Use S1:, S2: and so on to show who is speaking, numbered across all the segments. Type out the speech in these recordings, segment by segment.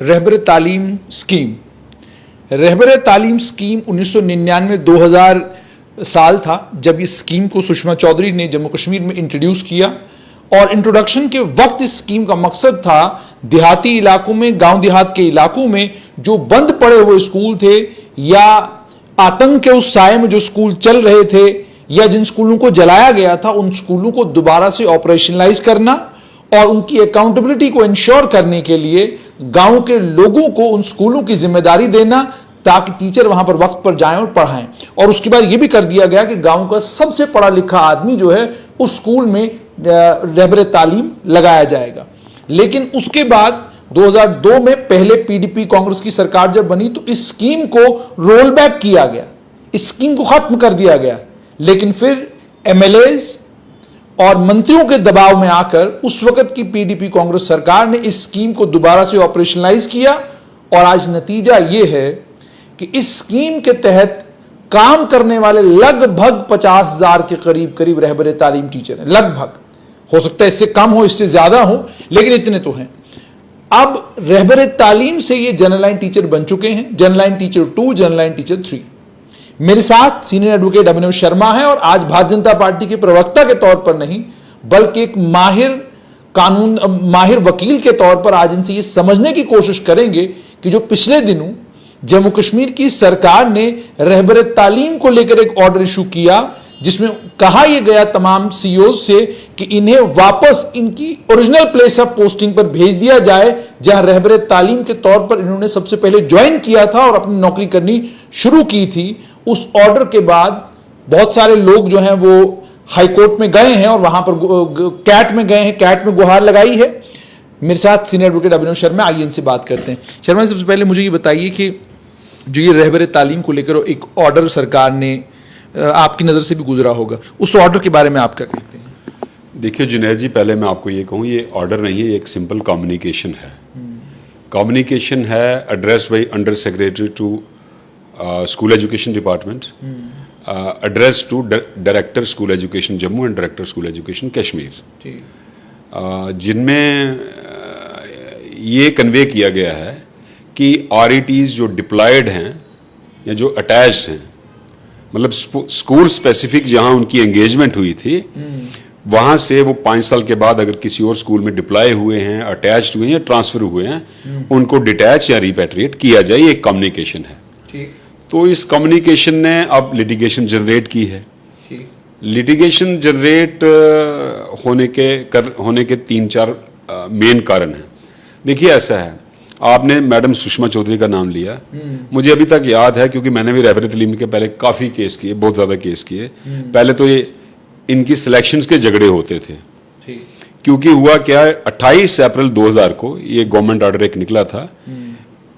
S1: रहबर तालीम स्कीम। रहबर तालीम स्कीम 1999-2000 साल था जब इस स्कीम को सुषमा चौधरी ने जम्मू कश्मीर में इंट्रोड्यूस किया, और इंट्रोडक्शन के वक्त इस स्कीम का मकसद था देहाती इलाकों में, गांव देहात के इलाकों में जो बंद पड़े हुए स्कूल थे या आतंक के उस साये में जो स्कूल चल रहे थे या जिन स्कूलों को जलाया गया था, उन स्कूलों को दोबारा से ऑपरेशनलाइज करना और उनकी अकाउंटेबिलिटी को इंश्योर करने के लिए गांव के लोगों को उन स्कूलों की जिम्मेदारी देना ताकि टीचर वहां पर वक्त पर जाएं और पढ़ाएं। और उसके बाद यह भी कर दिया गया कि गांव का सबसे पढ़ा लिखा आदमी जो है उस स्कूल में रहबर तालीम लगाया जाएगा। लेकिन उसके बाद 2002 में पहले पीडीपी कांग्रेस की सरकार जब बनी तो इस स्कीम को रोल बैक किया गया, इस स्कीम को खत्म कर दिया गया। लेकिन फिर एमएलएज और मंत्रियों के दबाव में आकर उस वक्त की पीडीपी कांग्रेस सरकार ने इस स्कीम को दोबारा से ऑपरेशनलाइज किया, और आज नतीजा यह है कि इस स्कीम के तहत काम करने वाले लगभग 50,000 के करीब रहबर तालीम टीचर हैं। लगभग, हो सकता है इससे कम हो, इससे ज्यादा हो, लेकिन इतने तो हैं। अब रहबर तालीम से ये जनरल लाइन टीचर बन चुके हैं, general line teacher 2, general line teacher 3। मेरे साथ सीनियर एडवोकेट अभिनव शर्मा है, और आज भारतीय जनता पार्टी के प्रवक्ता के तौर पर नहीं बल्कि एक माहिर वकील के तौर पर आज इनसे ये समझने की कोशिश करेंगे कि जो पिछले दिनों जम्मू कश्मीर की सरकार ने रहबर तालीम को लेकर एक ऑर्डर इशू किया जिसमें कहा यह गया तमाम सीईओ से कि इन्हें वापस इनकी ओरिजिनल प्लेस ऑफ पोस्टिंग पर भेज दिया जाए जहां रहबर तालीम के तौर पर इन्होंने सबसे पहले ज्वाइन किया था और अपनी नौकरी करनी शुरू की थी। उस ऑर्डर के बाद बहुत सारे लोग जो हैं वो हाईकोर्ट में गए हैं और वहां पर कैट में गए हैं, कैट में गुहार लगाई है। मेरे साथ सीनियर एडवोकेट अभिनव शर्मा, आइए इनसे बात करते हैं। शर्मा, सबसे पहले मुझे ये बताइए कि जो ये रहबर तालीम को लेकर एक ऑर्डर सरकार ने आपकी नज़र से भी गुजरा होगा, उस ऑर्डर के बारे में आप क्या कहते हैं?
S2: देखिए जुनैद जी, पहले मैं आपको ये कहूँ, ये ऑर्डर नहीं है, ये एक सिंपल कम्युनिकेशन है। कम्युनिकेशन है addressed by under secretary to school education department, addressed to director school education Jammu and director school education Kashmir, जिनमें ये कन्वे किया गया है कि RETs जो डिप्लॉयड हैं या जो अटैच्ड हैं, मतलब स्कूल स्पेसिफिक जहां उनकी एंगेजमेंट हुई थी वहां से वो 5 साल के बाद अगर किसी और स्कूल में डिप्लॉय हुए हैं, अटैच्ड हुए हैं या ट्रांसफर हुए हैं, उनको डिटैच या रिपैट्रिएट किया जाए। ये एक कम्युनिकेशन है। तो इस कम्युनिकेशन ने अब लिटिगेशन जनरेट की है। लिटिगेशन जनरेट होने के 3-4 मेन कारण हैं। देखिए ऐसा है, आपने मैडम सुषमा चौधरी का नाम लिया, मुझे अभी तक याद है क्योंकि मैंने भी रहबर तालीम के पहले काफ़ी केस किए, बहुत ज़्यादा केस किए। पहले तो ये इनकी सिलेक्शंस के झगड़े होते थे, क्योंकि हुआ क्या, 28 अप्रैल 2000 को ये गवर्नमेंट ऑर्डर एक निकला था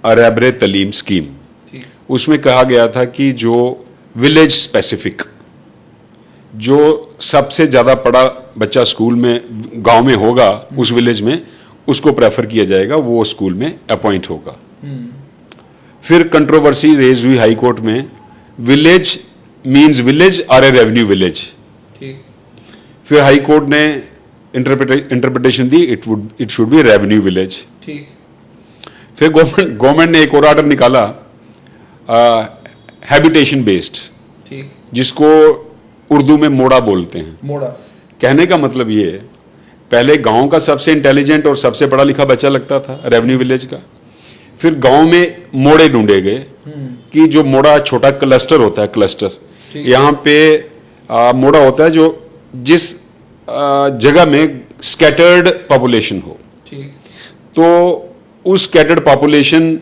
S2: रहबर तालीम स्कीम। उसमें कहा गया था कि जो विलेज स्पेसिफिक, जो सबसे ज़्यादा पढ़ा बच्चा स्कूल में गांव में होगा उस विलेज में, उसको प्रेफर किया जाएगा, वो स्कूल में अपॉइंट होगा। फिर कंट्रोवर्सी रेज हुई हाई कोर्ट में, विलेज मींस विलेज और ए रेवेन्यू विलेज। फिर हाई कोर्ट ने interpretation the, it should be revenue village. फिर गवर्नमेंट ने एक और ऑर्डर निकाला हैबिटेशन बेस्ड, जिसको उर्दू में मोड़ा बोलते हैं। मोड़ा कहने का मतलब ये है, पहले गांव का सबसे इंटेलिजेंट और सबसे पढ़ा लिखा बच्चा लगता था रेवेन्यू विलेज का। फिर गांव में मोड़े ढूंढे गए कि जो मोड़ा छोटा क्लस्टर होता है, क्लस्टर, यहाँ पे मोड़ा होता है जो जिस जगह में स्कैटर्ड पॉपुलेशन हो। तो उस स्कैटर्ड पॉपुलेशन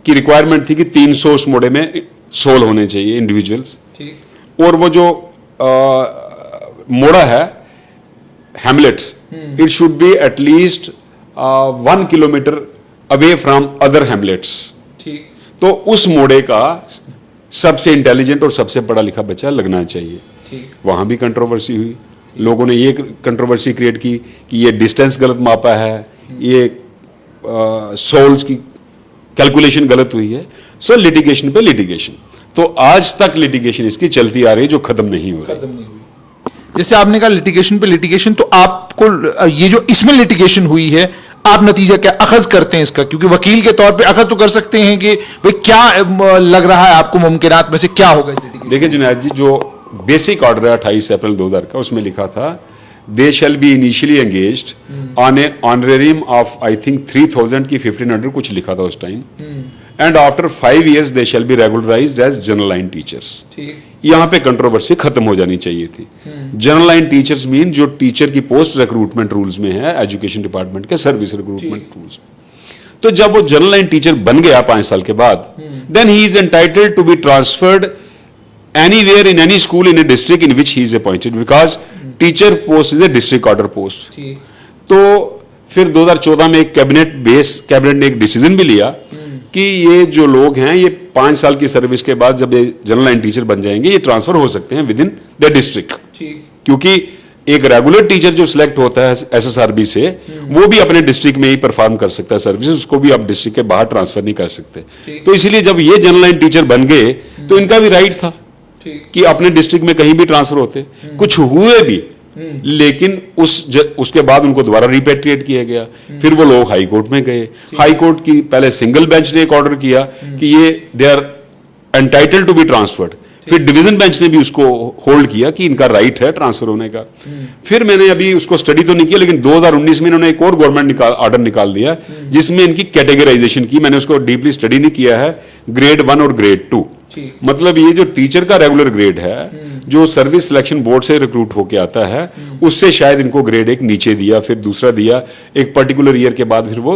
S2: की रिक्वायरमेंट थी कि 300 उस मोड़े में सोल होने चाहिए इंडिविजुअल्स, और वो जो मोड़ा है Hamlet, it should be at least 1 kilometre away from other Hamlet's. तो उस मोड़े का सबसे इंटेलिजेंट और सबसे पढ़ा लिखा बच्चा लगना चाहिए। वहां भी कंट्रोवर्सी हुई, लोगों ने ये कंट्रोवर्सी क्रिएट की कि ये डिस्टेंस गलत मापा है, ये सोल्स की कैलकुलेशन गलत हुई है। सो लिटिगेशन पे लिटिगेशन, तो आज तक लिटिगेशन इसकी चलती आ रही है जो खत्म नहीं हो रही।
S1: जैसे आपने कहा लिटिगेशन पे लिटिगेशन, तो आपको ये जो इसमें लिटिगेशन हुई है, आप नतीजा क्या अखज करते हैं इसका, क्योंकि वकील के तौर पे अखज तो कर सकते हैं कि भाई क्या लग रहा है आपको मुमकिनात में से क्या होगा इस litigation?
S2: देखिए जुनैद जी, जो बेसिक ऑर्डर है 28 अप्रैल 2000 का, उसमें लिखा था they shall be initially engaged on a honorarium of I think 3000 की 1500 कुछ लिखा था उस time, and after 5 years they shall be regularised as general line teachers. यहाँ पे कंट्रोवर्सी खत्म हो जानी चाहिए थी। जनरल लाइन टीचर्स मीन जो टीचर की पोस्ट रिक्रूटमेंट रूल्स में है, एजुकेशन डिपार्टमेंट के सर्विस रिक्रूटमेंट रूल्स। तो जब वो जनरल लाइन टीचर बन गया 5 साल के बाद, then he is entitled to be transferred anywhere in any school in a district in which he is appointed, because teacher post is a district order post। तो फिर 2014 में एक कैबिनेट ने एक डिसीजन भी लिया कि ये जो लोग हैं ये 5 साल की सर्विस के बाद जब ये जनरल लाइन टीचर बन जाएंगे, ये ट्रांसफर हो सकते हैं विद इन द डिस्ट्रिक्ट, क्योंकि एक रेगुलर टीचर जो सिलेक्ट होता है एसएसआरबी से, वो भी अपने डिस्ट्रिक्ट में ही परफॉर्म कर सकता है सर्विस, उसको भी आप डिस्ट्रिक्ट के बाहर ट्रांसफर नहीं कर सकते। तो इसीलिए जब ये जनरल लाइन टीचर बन गए तो इनका भी राइट था कि अपने डिस्ट्रिक्ट में कहीं भी ट्रांसफर होते, कुछ हुए भी, लेकिन उसके बाद उनको दोबारा रिपेट्रिएट किया गया। फिर वो लोग हाई कोर्ट में गए, हाई कोर्ट की पहले सिंगल बेंच ने एक ऑर्डर किया कि ये they are entitled to be transferred, फिर डिवीजन बेंच ने भी उसको होल्ड किया कि इनका राइट है ट्रांसफर होने का। फिर मैंने अभी उसको स्टडी तो नहीं किया, लेकिन 2019 में इन्होंने एक और गवर्नमेंट ऑर्डर निकाल दिया जिसमें इनकी कैटेगराइजेशन की, मैंने उसको डीपली स्टडी नहीं किया है, ग्रेड 1 और ग्रेड 2। मतलब ये जो टीचर का रेगुलर ग्रेड है, जो सर्विस सिलेक्शन बोर्ड से रिक्रूट होके आता है, उससे शायद इनको ग्रेड 1 नीचे दिया, फिर दूसरा दिया, एक पर्टिकुलर ईयर के बाद फिर वो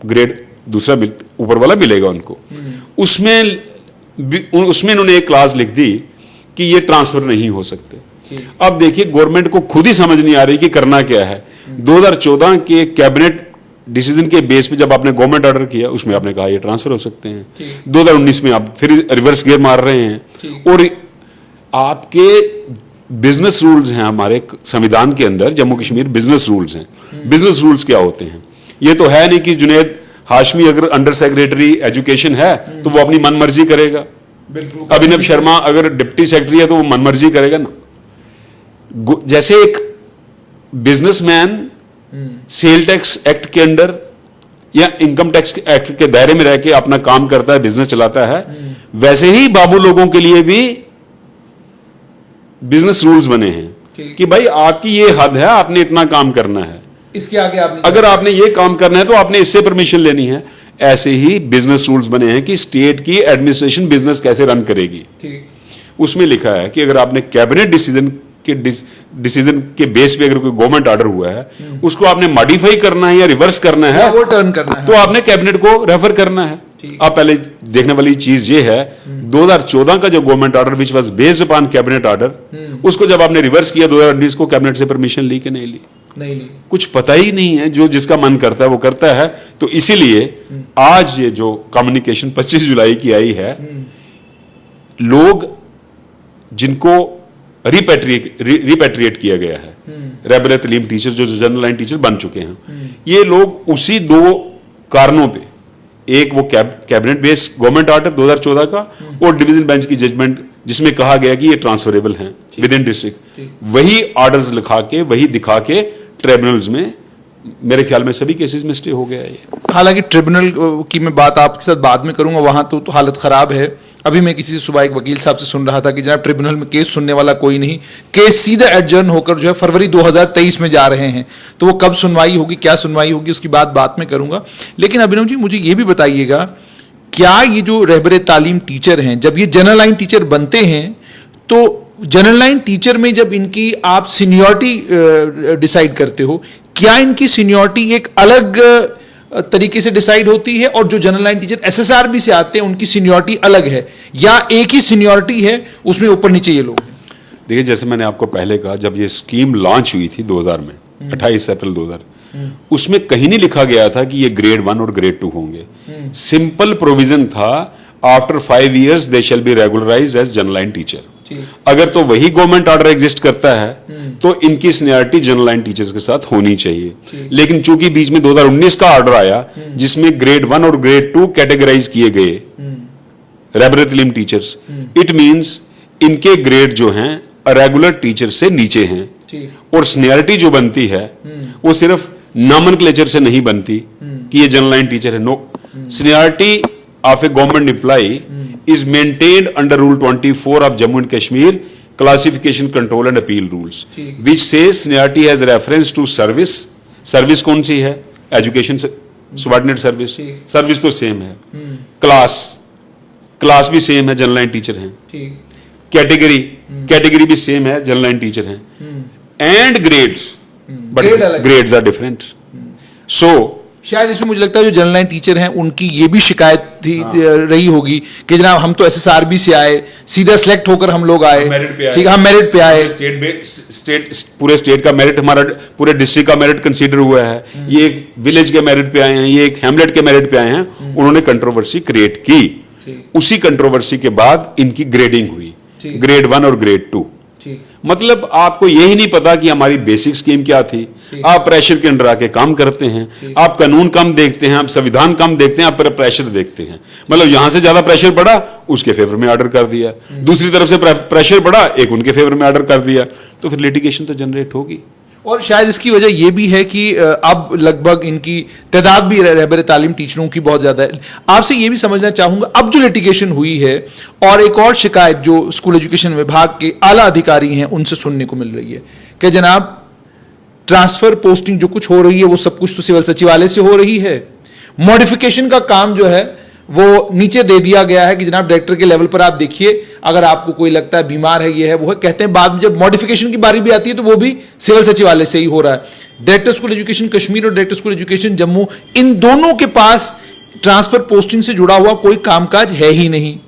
S2: ग्रेड दूसरा ऊपर वाला मिलेगा उनको। उसमें उन्होंने एक क्लास लिख दी कि ये ट्रांसफर नहीं हो सकते। अब देखिए गवर्नमेंट को खुद ही समझ नहीं आ रही कि करना क्या है। 2014 के कैबिनेट डिसीजन के बेस पे जब आपने गवर्नमेंट ऑर्डर किया, उसमें आपने कहा ये ट्रांसफर हो सकते हैं। 2019 में आप फिर रिवर्स गियर मार रहे हैं। और आपके बिजनेस रूल्स हैं हमारे संविधान के अंदर, जम्मू कश्मीर बिजनेस रूल्स हैं। बिजनेस रूल्स क्या होते हैं? ये तो है नहीं कि जुनैद हाशमी अगर अंडर सेक्रेटरी एजुकेशन है तो वो अपनी मनमर्जी करेगा, अभिनव शर्मा अगर डिप्टी सेक्रेटरी है तो वो मनमर्जी करेगा ना। जैसे एक बिजनेसमैन सेल टैक्स एक्ट के अंडर या इनकम टैक्स एक्ट के दायरे में रह के अपना काम करता है, बिजनेस चलाता है, वैसे ही बाबू लोगों के लिए भी बिजनेस रूल्स बने हैं कि भाई आपकी ये हद है, आपने इतना काम करना है,
S1: इसके आगे आपने
S2: अगर आपने ये काम करना है तो आपने इससे परमिशन लेनी है। ऐसे ही बिजनेस रूल्स बने हैं कि स्टेट की एडमिनिस्ट्रेशन बिजनेस कैसे रन करेगी। उसमें लिखा है कि अगर आपने कैबिनेट डिसीजन के बेस पे अगर कोई गवर्नमेंट ऑर्डर हुआ है, उसको आपने मॉडिफाई करना है या रिवर्स करना है,
S1: वो टर्न करना है,
S2: तो आपने कैबिनेट को रेफर करना है। आप पहले देखने वाली चीज ये है, 2014 का जो government order which was based upon cabinet order, उसको जब आपने रिवर्स किया 2019 को, कैबिनेट से परमिशन ली कि नहीं ली? कुछ पता ही नहीं है, जो जिसका मन करता है वो करता है। तो इसीलिए आज ये जो कम्युनिकेशन 25 जुलाई की आई है, लोग जिनको रिपेट्रिएट किया गया है, रेबरे तलीम टीचर जो जनरल लाइन टीचर बन चुके हैं, ये लोग उसी 2 कारणों पे, एक वो कैबिनेट बेस्ड गवर्नमेंट ऑर्डर 2014 का और डिवीजन बेंच की जजमेंट जिसमें कहा गया कि ये ट्रांसफरेबल हैं विद इन डिस्ट्रिक्ट, वही ऑर्डर्स लिखा के, वही दिखा के ट्रिब्यूनल्स में मेरे ख्याल में सभी केसेस में स्टे हो गया है ये।
S1: हालांकि ट्रिब्यूनल की मैं बात आपके साथ बाद में करूंगा, वहां तो हालत खराब है। अभी मैं किसी सुबह एक वकील साहब से सुन रहा था कि जनाब ट्रिब्यूनल में केस सुनने वाला कोई नहीं, केस सीधा एडजर्न होकर जो है फरवरी 2023 में जा रहे हैं। तो वो कब सुनवाई होगी, क्या सुनवाई होगी, उसकी बात में करूंगा। लेकिन अभिनव जी मुझे ये भी बताइएगा, क्या ये जो रहबरे तालीम टीचर हैं, जब ये जनरल लाइन टीचर बनते हैं, तो जनरल लाइन टीचर में जब इनकी आप सीनियरिटी डिसाइड करते हो, क्या इनकी सीनियरिटी एक अलग तरीके से डिसाइड होती है, और जो जनरल लाइन टीचर एसएसआरबी से आते हैं उनकी सीनियरिटी अलग है, या एक ही सीनियरिटी है, उसमें ऊपर नीचे ये लोग?
S2: देखिए, जैसे मैंने आपको पहले कहा, जब ये स्कीम लॉन्च हुई थी 2000 में, 28 अप्रैल 2000, उसमें कहीं नहीं लिखा गया था कि ये ग्रेड 1 और ग्रेड 2 होंगे। सिंपल प्रोविजन था, after 5 years they shall be regularised as general line teacher. अगर तो वही गवर्नमेंट ऑर्डर एग्जिस्ट करता है तो इनकी सीनियरिटी जनरल लाइन टीचर्स के साथ होनी चाहिए। लेकिन चूंकि बीच में 2019 का ऑर्डर आया जिसमें ग्रेड 1 और ग्रेड 2 कैटेगराइज किए गए रेबरे तलीम टीचर्स, इट मींस इनके ग्रेड जो हैं रेगुलर टीचर से नीचे हैं, और सीनियरिटी जो बनती है वो सिर्फ नॉमेनक्लेचर से नहीं बनती कि ये जनरल लाइन टीचर है। No, seniority of a government employ is maintained under rule 24 of Jammu and Kashmir classification control and appeal rules, which says seniority has reference to service. Service कौन सी है? एजुकेशन, सबऑर्डिनेट सर्विस, सर्विस तो same है। Class भी same है, general line teacher हैं। Category भी same है, जनरल लाइन टीचर हैं। And grades, but grades are different. So
S1: शायद इसमें मुझे लगता है जो जनरल लाइन टीचर हैं उनकी ये भी शिकायत थी रही होगी कि जनाब हम तो SSRB से आए, सीधा सिलेक्ट होकर हम लोग आए, ठीक है, हम मेरिट पे आए।
S2: पूरे स्टेट का मेरिट, हमारा पूरे डिस्ट्रिक्ट का मेरिट कंसीडर हुआ है। ये एक विलेज के मेरिट पे आए हैं, ये एक हैमलेट के मेरिट पे आए हैं। उन्होंने कंट्रोवर्सी क्रिएट की। उसी कंट्रोवर्सी के बाद इनकी ग्रेडिंग हुई, ग्रेड 1 और ग्रेड 2। मतलब आपको यही नहीं पता कि हमारी बेसिक स्कीम क्या थी। आप प्रेशर के अंडर आके काम करते हैं, आप कानून कम देखते हैं, आप संविधान कम देखते हैं, आप पर प्रेशर देखते हैं। मतलब यहां से ज्यादा प्रेशर पड़ा, उसके फेवर में ऑर्डर कर दिया, दूसरी तरफ से प्रेशर पड़ा, एक उनके फेवर में ऑर्डर कर दिया, तो फिर लिटिगेशन तो जनरेट होगी।
S1: और शायद इसकी वजह यह भी है कि अब लगभग इनकी तादाद भी रहबर तालीम टीचरों की बहुत ज़्यादा है। आपसे ये भी समझना चाहूँगा, अब जो लिटिगेशन हुई है और एक और शिकायत जो स्कूल एजुकेशन विभाग के आला अधिकारी हैं उनसे सुनने को मिल रही है कि जनाब ट्रांसफर पोस्टिंग जो कुछ हो रही है वो सब कुछ तो सिविल सचिवालय से हो रही है, मॉडिफिकेशन का काम जो है वो नीचे दे दिया गया है कि जनाब डायरेक्टर के लेवल पर आप देखिए, अगर आपको कोई लगता है बीमार है, ये है वो है। कहते हैं बाद में जब मॉडिफिकेशन की बारी भी आती है तो वो भी सिविल सचिवालय से ही हो रहा है। डायरेक्टर स्कूल एजुकेशन कश्मीर और डायरेक्टर स्कूल एजुकेशन जम्मू, इन दोनों के पास ट्रांसफर पोस्टिंग से जुड़ा हुआ कोई कामकाज है ही नहीं।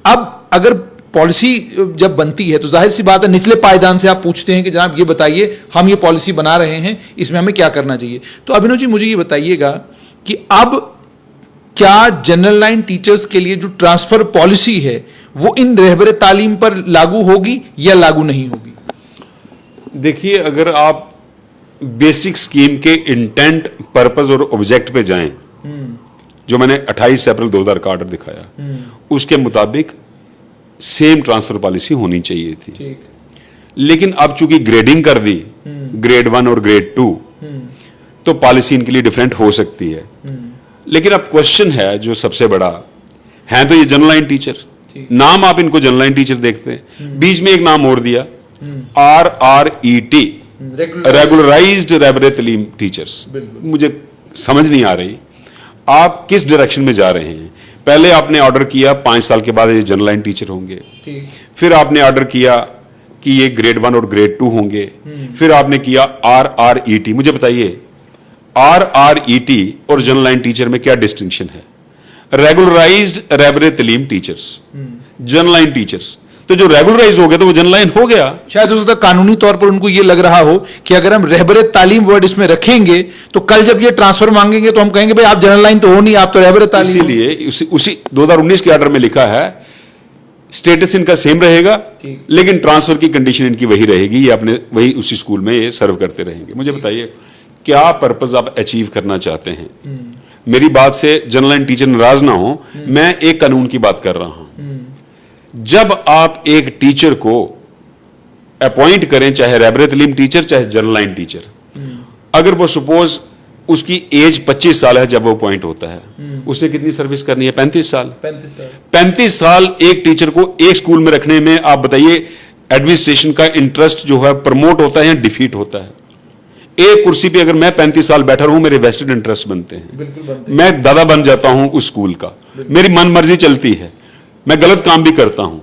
S1: अब अगर पॉलिसी जब बनती है तो जाहिर सी बात है निचले पायदान से आप पूछते हैं कि जनाब ये बताइए हम ये पॉलिसी बना रहे हैं, इसमें हमें क्या करना चाहिए। तो अभिनव जी मुझे ये बताइएगा कि अब क्या जनरल लाइन टीचर्स के लिए जो ट्रांसफर पॉलिसी है वो इन रहबर तालीम पर लागू होगी या लागू नहीं होगी?
S2: देखिए, अगर आप बेसिक स्कीम के इंटेंट, पर्पस और ऑब्जेक्ट पे जाएं, जो मैंने 28 अप्रैल 2000 का ऑर्डर दिखाया, उसके मुताबिक सेम ट्रांसफर पॉलिसी होनी चाहिए थी। लेकिन अब चूंकि ग्रेडिंग कर दी, ग्रेड 1 और ग्रेड 2, तो पॉलिसी इनके लिए डिफरेंट हो सकती है। लेकिन अब क्वेश्चन है जो सबसे बड़ा है, तो ये जनरल लाइन टीचर, नाम आप इनको जनरल लाइन टीचर देखते हैं, बीच में एक नाम और दिया RRET, रेगुलराइज्ड रहबर तालीम टीचर्स। मुझे समझ नहीं आ रही आप किस डायरेक्शन में जा रहे हैं। पहले आपने ऑर्डर किया 5 साल के बाद ये जनरल लाइन टीचर होंगे, फिर आपने ऑर्डर किया कि ये ग्रेड 1 और ग्रेड 2 होंगे, फिर आपने किया RRET। मुझे बताइए RRET और जनरल लाइन टीचर में क्या डिस्टिंक्शन है? रेगुलराइज्ड रहबर तालीम टीचर्स, जनरल लाइन टीचर्स, तो जो रेगुलराइज हो गया तो वो जनरल लाइन हो गया। शायद
S1: हो सकता है कानूनी तौर पर उनको ये लग रहा हो कि अगर हम रहबर तालीम वर्ड इसमें रखेंगे तो कल जब ये ट्रांसफर मांगेंगे तो हम कहेंगे भाई आप जनरल लाइन तो हो नहीं, आप तो रहबर तालीम।
S2: इसीलिए उसी 2019 के ऑर्डर में लिखा है स्टेटस इनका सेम रहेगा, लेकिन ट्रांसफर की कंडीशन इनकी वही रहेगी, ये अपने वही उसी स्कूल में ये सर्व करते रहेंगे। मुझे बताइए क्या पर्पस आप अचीव करना चाहते हैं? मेरी बात से जनरल लाइन टीचर नाराज ना हो, मैं एक कानून की बात कर रहा हूं। जब आप एक टीचर को अपॉइंट करें, चाहे रहबर तालीम टीचर चाहे जनरल लाइन टीचर, अगर वो सपोज उसकी एज 25 साल है जब वो अपॉइंट होता है, उसने कितनी सर्विस करनी है? 35 साल। 35 साल एक टीचर को एक स्कूल में रखने में आप बताइए एडमिनिस्ट्रेशन का इंटरेस्ट जो है प्रमोट होता है या डिफीट होता है? एक कुर्सी पे अगर मैं 35 साल बैठा रहूं, मेरे वेस्टेड इंटरेस्ट बनते हैं, मैं दादा बन जाता हूं उस स्कूल का, मेरी मन मर्जी चलती है, मैं गलत काम भी करता हूं।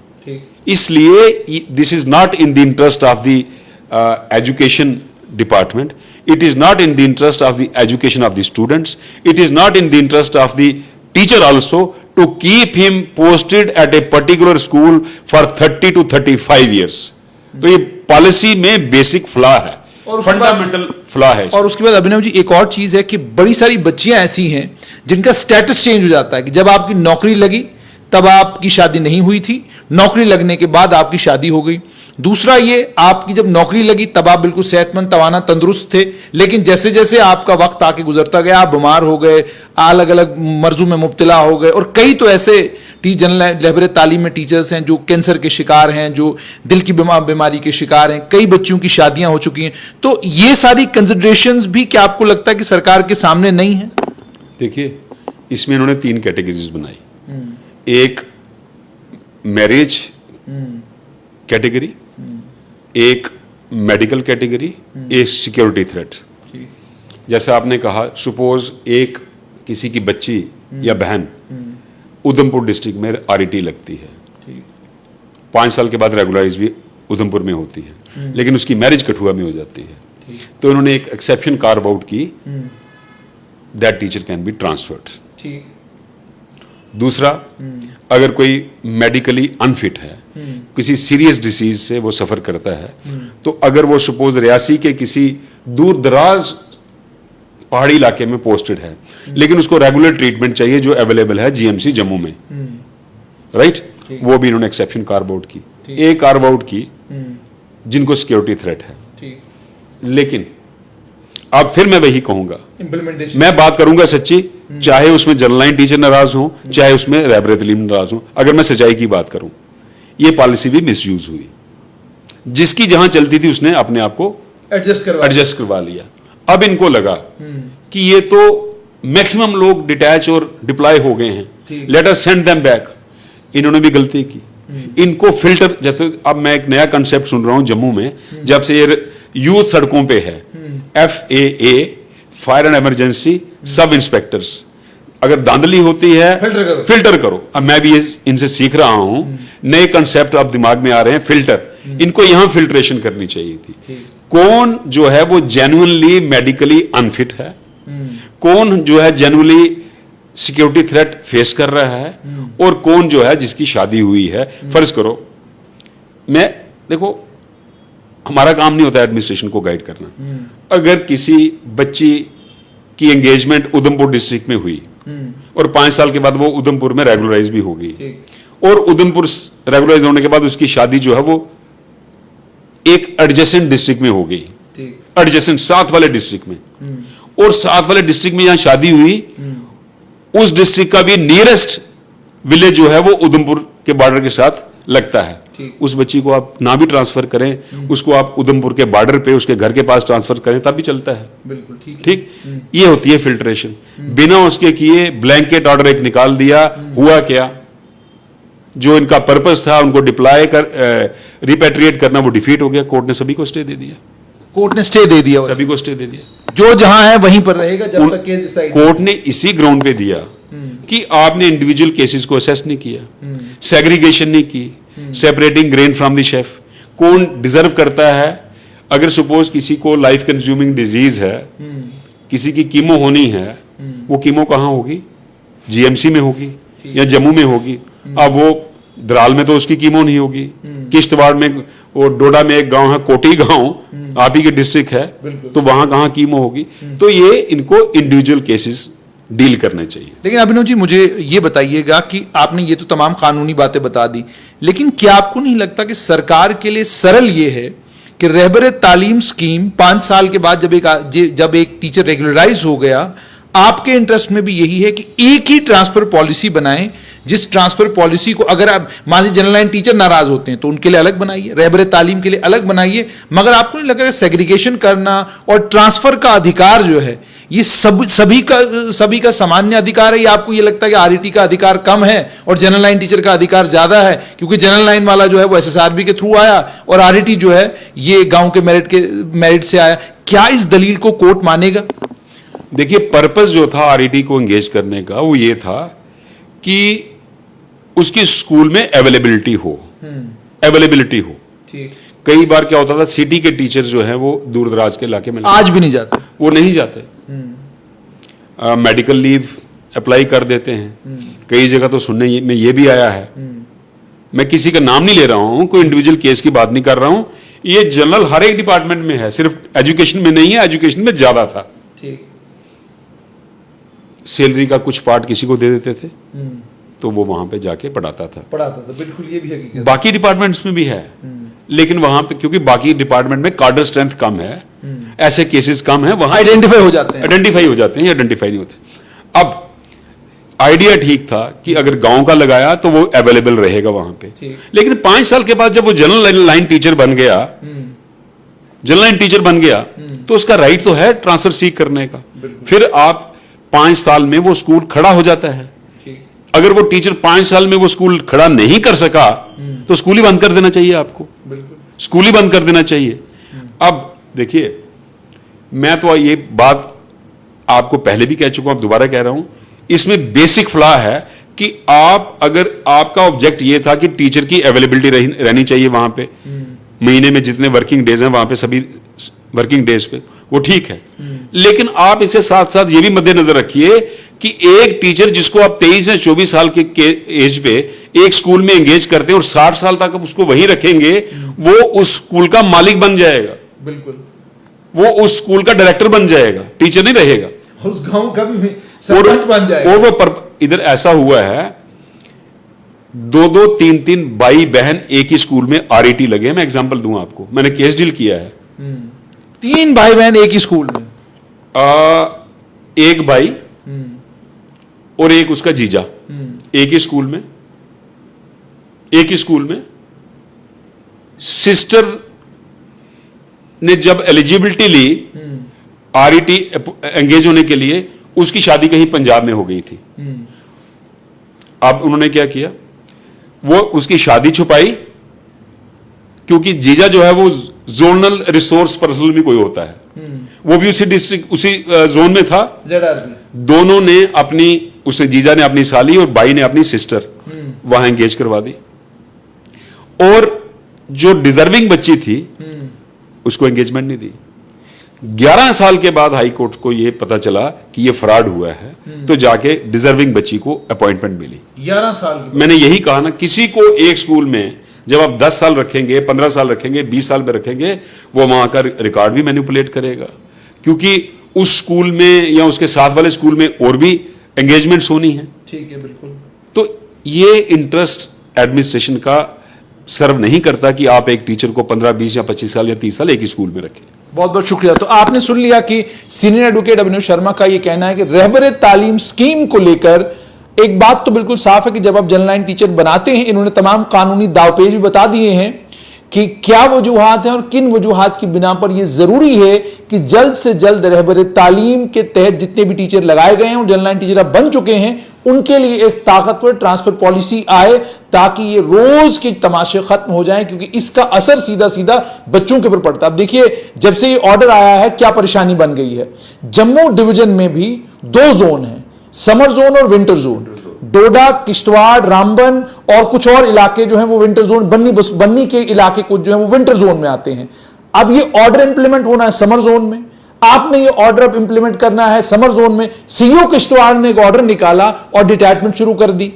S2: इसलिए this is not in the interest of the education department, it is not in the interest of the education of the students, it is not in the interest of the teacher also to keep him posted at a particular school for 30 to 35 years. तो ये policy में basic flaw है और fundamental flaw है।
S1: और उसके बाद अभिनव जी एक और चीज है कि बड़ी सारी बच्चियां ऐसी हैं जिनका स्टेटस चेंज हो जाता है कि जब आपकी नौकरी लगी तब आपकी शादी नहीं हुई थी, नौकरी लगने के बाद आपकी शादी हो गई। दूसरा ये आपकी जब नौकरी लगी तब आप बिल्कुल सेहतमंद, तवाना, तंदुरुस्त थे, लेकिन जैसे जैसे आपका वक्त आके गुजरता गया आप बीमार हो गए, अलग अलग मर्जों में मुब्तला हो गए। और कई तो ऐसे जनरल रहबर तालीम में टीचर्स हैं जो कैंसर के शिकार हैं, जो दिल की बीमारी के शिकार हैं, कई बच्चों की शादियां हो चुकी हैं। तो ये सारी कंसिडरेशंस भी क्या आपको लगता है कि सरकार के सामने नहीं है?
S2: देखिए, इसमें इन्होंने 3 कैटेगरीज बनाई। एक मैरिज कैटेगरी, एक मेडिकल कैटेगरी, एक सिक्योरिटी थ्रेट। जैसा आपने कहा, सपोज एक किसी की बच्ची या बहन उधमपुर डिस्ट्रिक्ट में आरईटी लगती है, 5 साल के बाद रेगुलराइज भी उधमपुर में होती है, लेकिन उसकी मैरिज कठुआ में हो जाती है, तो इन्होंने एक एक्सेप्शन कार्व आउट की, that teacher can be transferred. दूसरा, अगर कोई मेडिकली अनफिट है, किसी सीरियस डिसीज से वो सफर करता है, तो अगर वो सपोज रियासी के किसी दूर दराज पहाड़ी इलाके में पोस्टेड है, लेकिन उसको रेगुलर ट्रीटमेंट चाहिए जो अवेलेबल है जीएमसी जम्मू में, राइट, वो भी इन्होंने एक्सेप्शन कार्व आउट की। एक कार्व आउट की जिनको सिक्योरिटी थ्रेट है। लेकिन अब फिर मैं वही कहूंगा, मैं बात करूंगा सच्ची, चाहे उसमें जनरल लाइन टीचर नाराज हो, चाहे उसमें रहबर तालीम नाराज हो। अगर मैं सच्चाई की बात करूं, ये पॉलिसी भी मिसयूज हुई। जिसकी जहां चलती थी उसने अपने आप को एडजस्ट करवा लिया। अब इनको लगा कि ये तो मैक्सिमम लोग डिटैच और डिप्लॉय हो गए हैं, let us send them back. इन्होंने भी गलती की। इनको फिल्टर, जैसे अब मैं एक नया कंसेप्ट सुन रहा हूं जम्मू में, जब से ये यूथ सड़कों पे है, FAA, फायर एंड इमरजेंसी सब इंस्पेक्टर्स, अगर धांधली होती है फिल्टर करो। अब मैं भी इनसे सीख रहा हूं, नए कंसेप्ट अब दिमाग में आ रहे हैं, फिल्टर। इनको यहां फिल्ट्रेशन करनी चाहिए थी। कौन जो है वो जेन्युइनली मेडिकली अनफिट है, कौन जो है जेन्युइनली सिक्योरिटी थ्रेट फेस कर रहा है, और कौन जो है जिसकी शादी हुई है। फर्ज करो, मैं देखो, हमारा काम नहीं होता एडमिनिस्ट्रेशन को गाइड करना। अगर किसी बच्ची की एंगेजमेंट उधमपुर डिस्ट्रिक्ट में हुई और 5 साल के बाद वो उधमपुर में रेगुलराइज भी हो गई, और उधमपुर रेगुलराइज होने के बाद उसकी शादी जो है वो एक एडजेसेंट डिस्ट्रिक्ट में हो गई, एडजेसेंट साथ वाले डिस्ट्रिक्ट में, और साथ वाले डिस्ट्रिक्ट में यहां शादी हुई, उस डिस्ट्रिक्ट का भी नियरेस्ट विलेज जो है वो उधमपुर के बॉर्डर के साथ लगता है। उस बच्ची को आप ना भी ट्रांसफर करें, उसको आप उधमपुर के बॉर्डर पे उसके घर के पास ट्रांसफर करें, तब भी चलता है। बिल्कुल ठीक। ये होती है फिल्ट्रेशन। बिना उसके किए ब्लैंकेट ऑर्डर एक निकाल दिया, हुआ क्या, जो इनका पर्पस था उनको डिप्लॉय कर रिपेट्रिएट करना, वो डिफीट हो गया। कोर्ट ने सभी को स्टे दे दिया। सभी को स्टे दे दिया।
S1: जो जहां है वहीं पर रहेगा जब तक केस डिसाइड।
S2: कोर्ट ने इसी ग्राउंड पे दिया कि आपने इंडिविजुअल केसेस को असेस नहीं किया, सेग्रीगेशन नहीं की, separating grain from the chef, कौन डिजर्व करता है। अगर सपोज किसी को लाइफ कंज्यूमिंग डिजीज है, किसी की कीमो होनी है, वो कीमो कहां होगी? जीएमसी में होगी या जम्मू में होगी। अब वो दराल में तो उसकी कीमो नहीं होगी, किश्तवाड़ में और डोडा में एक गांव है कोटी गांव, आप ही के डिस्ट्रिक्ट है, तो वहां कहां कीमो होगी। तो ये इनको इंडिविजुअल केसेस डील करने चाहिए।
S1: लेकिन अभिनव जी, मुझे ये बताइएगा कि आपने ये तो तमाम कानूनी बातें बता दी, लेकिन क्या आपको नहीं लगता कि सरकार के लिए सरल ये है कि रहबर तालीम स्कीम 5 साल के बाद जब एक टीचर रेगुलराइज हो गया, आपके इंटरेस्ट में भी यही है कि एक ही ट्रांसफर पॉलिसी बनाएं, जिस ट्रांसफर पॉलिसी को अगर आप मान लीजिए जनरल लाइन टीचर नाराज होते हैं तो उनके लिए अलग बनाइए, रहबर तालीम के लिए अलग बनाइए, मगर आपको नहीं लग रहा सेग्रीगेशन करना और ट्रांसफर का अधिकार जो है ये सभी का सामान्य अधिकार है, या आपको ये लगता है कि आरईटी का अधिकार कम है और जनरल लाइन टीचर का अधिकार ज्यादा है, क्योंकि जनरल लाइन वाला जो है वो एसएसआरबी के थ्रू आया और आरईटी जो है ये गांव के मेरिट से आया? क्या इस दलील को कोर्ट मानेगा?
S2: देखिए, पर्पस जो था आरईटी को एंगेज करने का वो ये था कि उसकी स्कूल में अवेलेबिलिटी हो। कई बार क्या होता था, सिटी के टीचर जो हैं वो दूर दराज के इलाके में
S1: आज भी नहीं जाते,
S2: वो नहीं जाते, मेडिकल लीव अप्लाई कर देते हैं। कई जगह तो सुनने में ये भी आया है, मैं किसी का नाम नहीं ले रहा हूं, कोई इंडिविजुअल केस की बात नहीं कर रहा हूं, ये जनरल हर एक डिपार्टमेंट में है, सिर्फ एजुकेशन में नहीं है, एजुकेशन में ज्यादा था। सैलरी का कुछ पार्ट किसी को दे देते थे, तो वो वहां पे जाके पढ़ाता था।
S1: बिल्कुल, ये भी हकीकत।
S2: बाकी डिपार्टमेंट्स में भी है, लेकिन वहां पे क्योंकि बाकी डिपार्टमेंट में कार्डर स्ट्रेंथ कम है, ऐसे केसेस कम है, वहां आइडेंटिफाई हो जाते हैं या आइडेंटिफाई नहीं होते। अब आइडिया ठीक था कि अगर गांव का लगाया तो वो अवेलेबल रहेगा वहां पे। लेकिन 5 साल के बाद जब वो जनरल लाइन टीचर बन गया, जनरल लाइन टीचर बन गया, तो उसका राइट तो है ट्रांसफर सीक करने का। फिर आप 5 साल में वो स्कूल खड़ा हो जाता है। अगर वो टीचर 5 साल में वो स्कूल खड़ा नहीं कर सका तो स्कूल ही बंद कर देना चाहिए आपको, स्कूल ही बंद कर देना चाहिए। अब देखिए, मैं तो ये बात आपको पहले भी कह चुका हूं, अब दोबारा कह रहा हूं, इसमें बेसिक फ्लॉ है कि आप, अगर आपका ऑब्जेक्ट ये था कि टीचर की अवेलेबिलिटी रहनी चाहिए वहां पे, महीने में जितने वर्किंग डेज हैं वहां पे सभी वर्किंग डेज पे, वो ठीक है। लेकिन आप इसके साथ साथ ये भी मद्देनजर रखिए कि एक टीचर जिसको आप 23 या 24 साल के एज पे एक स्कूल में एंगेज करते हैं और 60 साल तक आप उसको वहीं रखेंगे, वो उस स्कूल का मालिक बन जाएगा, बिल्कुल, वो उस स्कूल का डायरेक्टर बन जाएगा, टीचर नहीं रहेगा,
S1: उस गांव का भी सरपंच बन जाएगा।
S2: और वो इधर ऐसा हुआ है, 2-2, 3-3 भाई बहन एक ही स्कूल में RET लगे। मैं एग्जांपल दूं आपको, मैंने केस डील किया है।
S1: 3 भाई बहन एक ही स्कूल में,
S2: एक भाई और एक उसका जीजा, एक ही स्कूल में, एक ही स्कूल में। सिस्टर ने जब एलिजिबिलिटी ली RET एंगेज होने के लिए, उसकी शादी कहीं पंजाब में हो गई थी। अब उन्होंने क्या किया, वो उसकी शादी छुपाई, क्योंकि जीजा जो है वो जोनल रिसोर्स पर्सन भी कोई होता है, वो भी उसी डिस्ट्रिक्ट, उसी जोन में था। दोनों ने अपनी, उसने, जीजा ने अपनी साली और भाई ने अपनी सिस्टर वहां एंगेज करवा दी, और जो डिजर्विंग बच्ची थी उसको एंगेजमेंट नहीं दी। 11 साल के बाद हाई कोर्ट को यह पता चला कि यह फ्रॉड हुआ है, तो जाके डिजर्विंग बच्ची को अपॉइंटमेंट मिली।
S1: 11 साल
S2: मैंने यही कहा ना, किसी को एक स्कूल में जब आप 10 साल रखेंगे, 15 साल रखेंगे, 20 साल में रखेंगे, वो वहां का रिकॉर्ड भी मैनिपुलेट करेगा, क्योंकि उस स्कूल में या उसके साथ वाले स्कूल में और भी एंगेजमेंट्स होनी है।
S1: ठीक है, बिल्कुल।
S2: तो ये इंटरेस्ट एडमिनिस्ट्रेशन का सर्व नहीं करता कि आप एक टीचर को 15, 20 या 25 साल या 30 साल एक ही स्कूल में रखें।
S1: बहुत बहुत शुक्रिया। तो आपने सुन लिया कि सीनियर एडवोकेट अभिनव शर्मा का यह कहना है कि रहबर तालीम स्कीम को लेकर एक बात तो बिल्कुल साफ है कि जब आप जनरल लाइन टीचर बनाते हैं, इन्होंने तमाम कानूनी दावपेच भी बता दिए हैं कि क्या वजूहात हैं और किन वजूहात की बिना पर यह जरूरी है कि जल्द से जल्द रहबर तालीम के तहत जितने भी टीचर लगाए गए हैं और जनरल लाइन टीचर अब बन चुके हैं, उनके लिए एक ताकतवर ट्रांसफर पॉलिसी आए, ताकि ये रोज के तमाशे खत्म हो जाएं, क्योंकि इसका असर सीधा सीधा बच्चों के ऊपर पड़ता है। अब देखिए, जब से ये ऑर्डर आया है क्या परेशानी बन गई है। जम्मू डिवीजन में भी 2 जोन है, समर जोन और विंटर जोन। डोडा, किश्तवाड़, रामबन और कुछ और इलाके जो हैं वो विंटर जोन, बन्नी के इलाके कुछ जो है वो विंटर जोन में आते हैं। अब ये ऑर्डर इंप्लीमेंट होना है समर जोन में, आपने ये ऑर्डर अब इंप्लीमेंट करना है समर जोन में। सीईओ किश्तवाड़ ने एक ऑर्डर निकाला और डिटैचमेंट शुरू कर दी।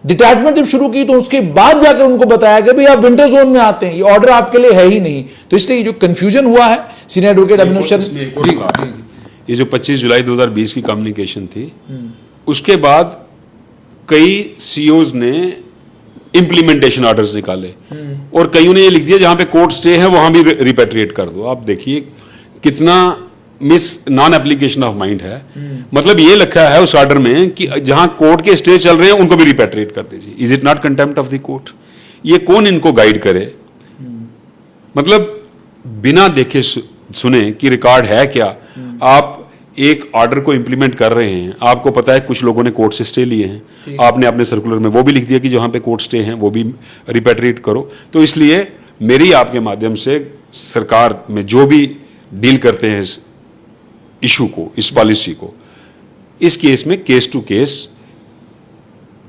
S1: डिटैचमेंट जब शुरू की तो उसके बाद जाकर उनको बताया गया भाई आप विंटर जोन में आते हैं, ये ऑर्डर आपके लिए है ही नहीं। तो इसलिए जो कंफ्यूजन हुआ है, सीनियर एडवोकेट अभिनव शर्मा,
S2: ये जो 25 जुलाई 2020 की कम्युनिकेशन थी, उसके बाद कई सीईओज ने इंप्लीमेंटेशन ऑर्डर्स निकाले और कईयों ने ये लिख दिया जहां पे कोर्ट स्टे है वहां भी रिपेट्रिएट कर दो। आप देखिए कितना नॉन एप्लीकेशन ऑफ माइंड है। मतलब ये लिखा है उस ऑर्डर में कि जहां कोर्ट के स्टे चल रहे हैं उनको भी रिपेट्रिएट कर दीजिए। Is it not contempt of the court? ये कौन इनको गाइड करे? मतलब बिना देखे सुने कि रिकॉर्ड है क्या, आप एक ऑर्डर को इंप्लीमेंट कर रहे हैं, आपको पता है कुछ लोगों ने कोर्ट से स्टे लिए हैं, आपने अपने सर्कुलर में वो भी लिख दिया कि जहां पे कोर्ट स्टे हैं वो भी रिपेट्रिएट करो। तो इसलिए मेरी आपके माध्यम से सरकार में जो भी डील करते हैं इस इशू को, इस पॉलिसी को, इस केस में केस टू केस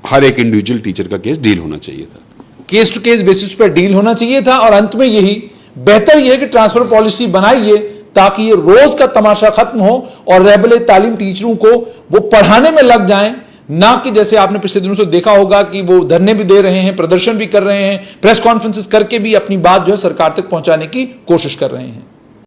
S2: हर एक इंडिविजुअल टीचर का केस डील होना चाहिए था,
S1: केस टू केस बेसिस पर डील होना चाहिए था। और अंत में यही बेहतर यह है कि ट्रांसफर पॉलिसी बनाइए ताकि ये रोज का तमाशा खत्म हो और रहबर तालीम टीचरों को वो पढ़ाने में लग जाएं, ना कि जैसे आपने पिछले दिनों से देखा होगा कि वो धरने भी दे रहे हैं, प्रदर्शन भी कर रहे हैं, प्रेस कॉन्फ्रेंसेस करके भी अपनी बात जो है सरकार तक पहुंचाने की कोशिश कर रहे हैं।